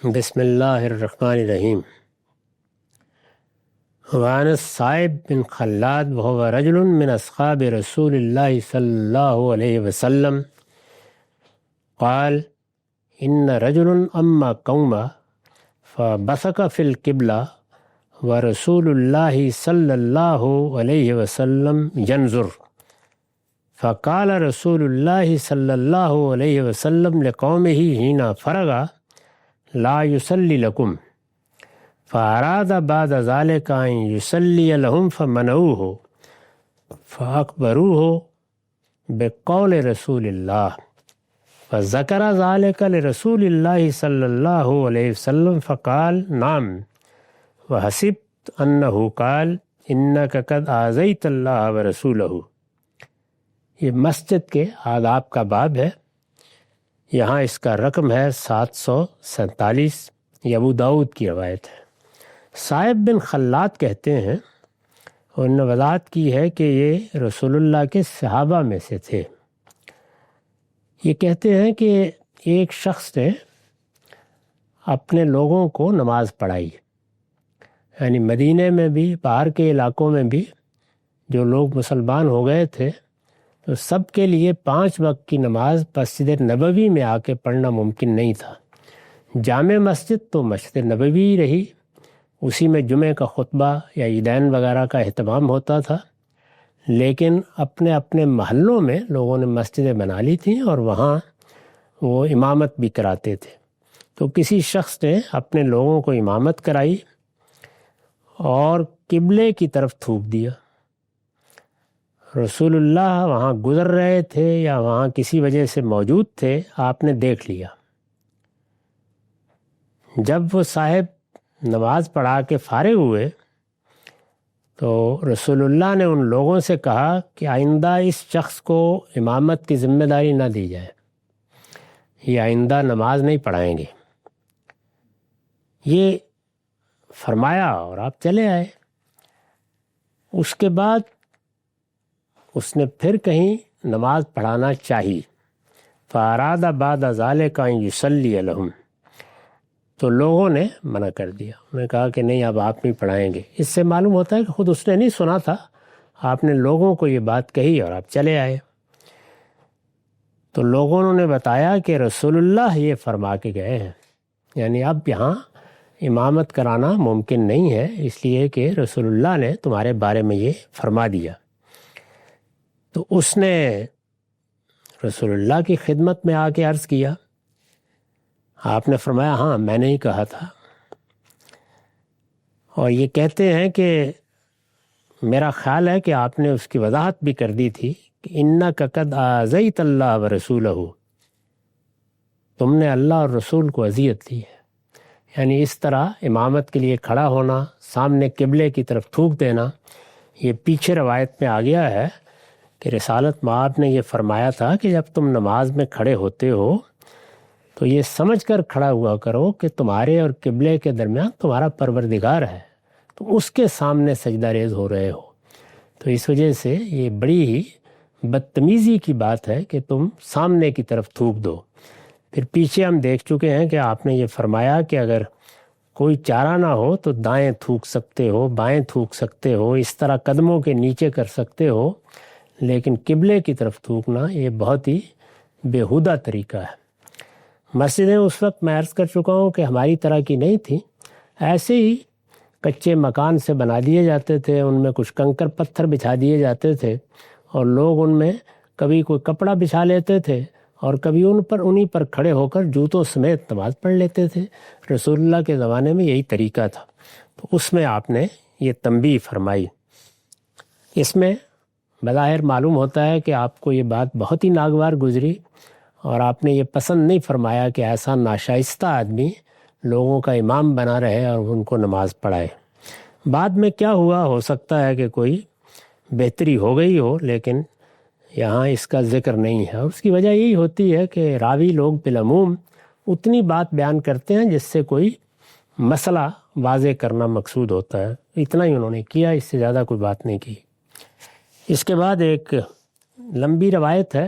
بسم اللہ الرحمن الرحیم۔ وعن الصائب بن خلاد وهو رجل من أصحاب رسول الله صلى الله عليه وسلم قال إن رجل أما قوما فبصق في القبلة ورسول الله صلى الله عليه وسلم ينظر، فقال رسول الله صلى الله عليه وسلم لقومه حين فرغ لا يصلي لكم، فأراد بعد ذلك أن يصلي لهم فمنعوه، فأخبروه بقول رسول الله، فذكر ذلك لرسول الله صلى الله عليه وسلم فقال نعم، وحسبت أنه قال إنك قد آذيت الله ورسوله۔ یہ مسجد کے آداب کا باب ہے۔ یہاں اس کا رقم ہے 747، یہ ابو داؤد کی روایت ہے۔ صائب بن خلاد کہتے ہیں، اور انہوں نے وضاحت کی ہے کہ یہ رسول اللہ کے صحابہ میں سے تھے۔ یہ کہتے ہیں کہ ایک شخص نے اپنے لوگوں کو نماز پڑھائی، یعنی مدینے میں بھی باہر کے علاقوں میں بھی جو لوگ مسلمان ہو گئے تھے تو سب کے لیے 5 وقت کی نماز مسجد نبوی میں آ کے پڑھنا ممکن نہیں تھا۔ جامع مسجد تو مسجد نبوی ہی رہی، اسی میں جمعہ کا خطبہ یا عیدین وغیرہ کا اہتمام ہوتا تھا، لیکن اپنے اپنے محلوں میں لوگوں نے مسجدیں بنا لی تھیں اور وہاں وہ امامت بھی کراتے تھے۔ تو کسی شخص نے اپنے لوگوں کو امامت کرائی اور قبلے کی طرف تھوک دیا۔ رسول اللہ وہاں گزر رہے تھے یا وہاں کسی وجہ سے موجود تھے، آپ نے دیکھ لیا۔ جب وہ صاحب نماز پڑھا کے فارغ ہوئے تو رسول اللہ نے ان لوگوں سے کہا کہ آئندہ اس شخص کو امامت کی ذمہ داری نہ دی جائے، یہ آئندہ نماز نہیں پڑھائیں گے۔ یہ فرمایا اور آپ چلے آئے۔ اس کے بعد اس نے پھر کہیں نماز پڑھانا چاہی، فاراد بعد ذالک ان یصلی لہم، تو لوگوں نے منع کر دیا، انہوں نے کہا کہ نہیں اب آپ نہیں پڑھائیں گے۔ اس سے معلوم ہوتا ہے کہ خود اس نے نہیں سنا تھا، آپ نے لوگوں کو یہ بات کہی اور آپ چلے آئے۔ تو لوگوں نے بتایا کہ رسول اللہ یہ فرما کے گئے ہیں، یعنی اب یہاں امامت کرانا ممکن نہیں ہے، اس لیے کہ رسول اللہ نے تمہارے بارے میں یہ فرما دیا۔ تو اس نے رسول اللہ کی خدمت میں آ کے عرض کیا، آپ نے فرمایا ہاں میں نے ہی کہا تھا۔ اور یہ کہتے ہیں کہ میرا خیال ہے کہ آپ نے اس کی وضاحت بھی کر دی تھی کہ انک قد آذیت اللہ ورسولہ، تم نے اللہ اور رسول کو اذیت دی ہے۔ یعنی اس طرح امامت کے لیے کھڑا ہونا، سامنے قبلے کی طرف تھوک دینا، یہ پیچھے روایت میں آ گیا ہے کہ رسالت مآب نے یہ فرمایا تھا کہ جب تم نماز میں کھڑے ہوتے ہو تو یہ سمجھ کر کھڑا ہوا کرو کہ تمہارے اور قبلے کے درمیان تمہارا پروردگار ہے، تم اس کے سامنے سجدہ ریز ہو رہے ہو۔ تو اس وجہ سے یہ بڑی ہی بدتمیزی کی بات ہے کہ تم سامنے کی طرف تھوک دو۔ پھر پیچھے ہم دیکھ چکے ہیں کہ آپ نے یہ فرمایا کہ اگر کوئی چارہ نہ ہو تو دائیں تھوک سکتے ہو، بائیں تھوک سکتے ہو، اس طرح قدموں کے نیچے کر سکتے ہو، لیکن قبلے کی طرف تھوکنا یہ بہت ہی بیہودہ طریقہ ہے۔ مسجدیں اس وقت میں عرض کر چکا ہوں کہ ہماری طرح کی نہیں تھیں، ایسے ہی کچے مکان سے بنا دیے جاتے تھے، ان میں کچھ کنکر پتھر بچھا دیے جاتے تھے اور لوگ ان میں کبھی کوئی کپڑا بچھا لیتے تھے اور کبھی انہی پر کھڑے ہو کر جوتوں سمیت نماز پڑھ لیتے تھے۔ رسول اللہ کے زمانے میں یہی طریقہ تھا، تو اس میں آپ نے یہ تنبیہ فرمائی۔ اس میں بظاہر معلوم ہوتا ہے کہ آپ کو یہ بات بہت ہی ناگوار گزری اور آپ نے یہ پسند نہیں فرمایا کہ ایسا ناشائستہ آدمی لوگوں کا امام بنا رہے اور ان کو نماز پڑھائے۔ بعد میں کیا ہوا، ہو سکتا ہے کہ کوئی بہتری ہو گئی ہو، لیکن یہاں اس کا ذکر نہیں ہے۔ اور اس کی وجہ یہی ہوتی ہے کہ راوی لوگ بالعموم اتنی بات بیان کرتے ہیں جس سے کوئی مسئلہ واضح کرنا مقصود ہوتا ہے، اتنا ہی انہوں نے کیا، اس سے زیادہ کوئی بات نہیں کی۔ اس کے بعد ایک لمبی روایت ہے،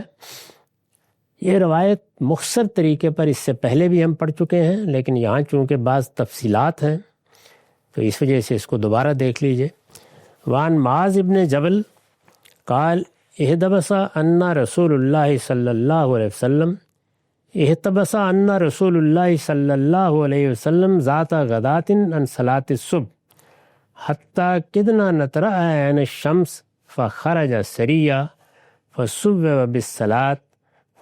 یہ روایت مختصر طریقے پر اس سے پہلے بھی ہم پڑھ چکے ہیں، لیکن یہاں چونکہ بعض تفصیلات ہیں تو اس وجہ سے اس کو دوبارہ دیکھ لیجئے۔ وعن معاذ ابن جبل قال احتبس ان رسول اللہ صلی اللہ علیہ وسلم صلی اللہ علیہ وسلم ذات غدات عن صلاة الصبح حتى كدنا نترأى عن الشمس فخرج سريا فصب بالصلاة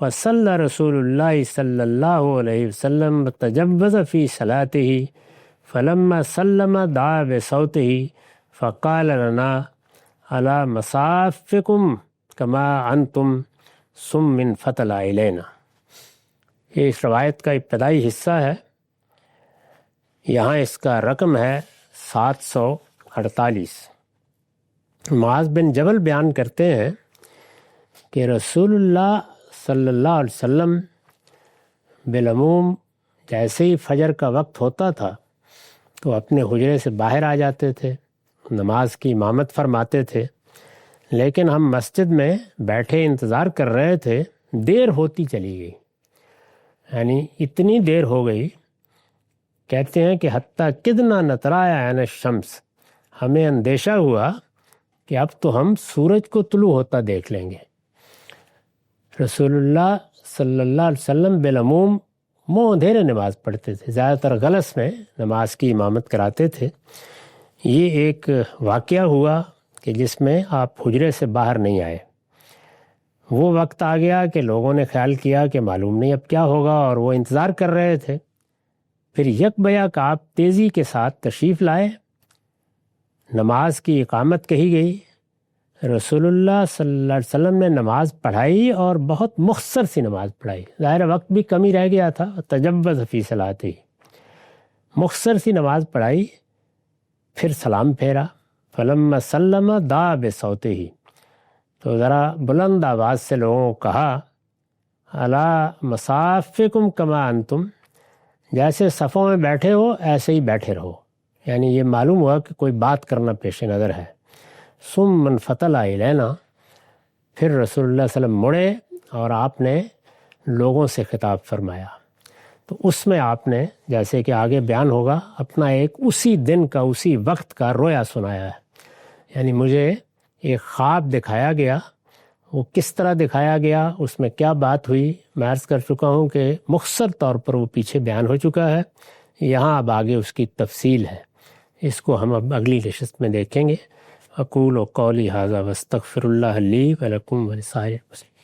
فصلى رسول الله صلى الله عليه وسلم تجوز في صلاته فلما سلم دعا بصوته فقال لنا على مصافكم كما أنتم ثم انفتل إلينا۔ یہ اس روایت کا ابتدائی حصہ ہے، یہاں اس کا رقم ہے 748۔ معاذ بن جبل بیان کرتے ہیں کہ رسول اللہ صلی اللہ علیہ وسلم بالعموم جیسے ہی فجر کا وقت ہوتا تھا تو اپنے حجرے سے باہر آ جاتے تھے، نماز کی امامت فرماتے تھے، لیکن ہم مسجد میں بیٹھے انتظار کر رہے تھے، دیر ہوتی چلی گئی، یعنی اتنی دیر ہو گئی، کہتے ہیں کہ حتیٰ کدنا نترایا عین الشمس، ہمیں اندیشہ ہوا کہ اب تو ہم سورج کو طلوع ہوتا دیکھ لیں گے۔ رسول اللہ صلی اللہ علیہ وسلم بالعموم منہ اندھیرے نماز پڑھتے تھے، زیادہ تر غلس میں نماز کی امامت کراتے تھے۔ یہ ایک واقعہ ہوا کہ جس میں آپ حجرے سے باہر نہیں آئے، وہ وقت آ گیا کہ لوگوں نے خیال کیا کہ معلوم نہیں اب کیا ہوگا، اور وہ انتظار کر رہے تھے۔ پھر یک بیک آپ تیزی کے ساتھ تشریف لائے، نماز کی اقامت کہی گئی، رسول اللہ صلی اللہ علیہ وسلم نے نماز پڑھائی اور بہت مختصر سی نماز پڑھائی، ظاہر وقت بھی کم ہی رہ گیا تھا، تجوز فی صلاتی، مختصر سی نماز پڑھائی، پھر سلام پھیرا، فلما سلم دعا بصوتہ، تو ذرا بلند آواز سے لوگوں کو کہا علی مصافکم کما انتم، جیسے صفوں میں بیٹھے ہو ایسے ہی بیٹھے رہو، یعنی یہ معلوم ہوا کہ کوئی بات کرنا پیش نظر ہے۔ ثم انفتل الینا، پھر رسول اللہ صلی اللہ علیہ وسلم مڑے اور آپ نے لوگوں سے خطاب فرمایا، تو اس میں آپ نے جیسے کہ آگے بیان ہوگا اپنا ایک اسی دن کا اسی وقت کا رویا سنایا ہے، یعنی مجھے ایک خواب دکھایا گیا، وہ کس طرح دکھایا گیا، اس میں کیا بات ہوئی، میں عرض کر چکا ہوں کہ مختصر طور پر وہ پیچھے بیان ہو چکا ہے، یہاں اب آگے اس کی تفصیل ہے، اس کو ہم اب اگلی نشست میں دیکھیں گے۔ اقول قولی ھذا واستغفر اللہ لی ولکم ولسائر المسلمین۔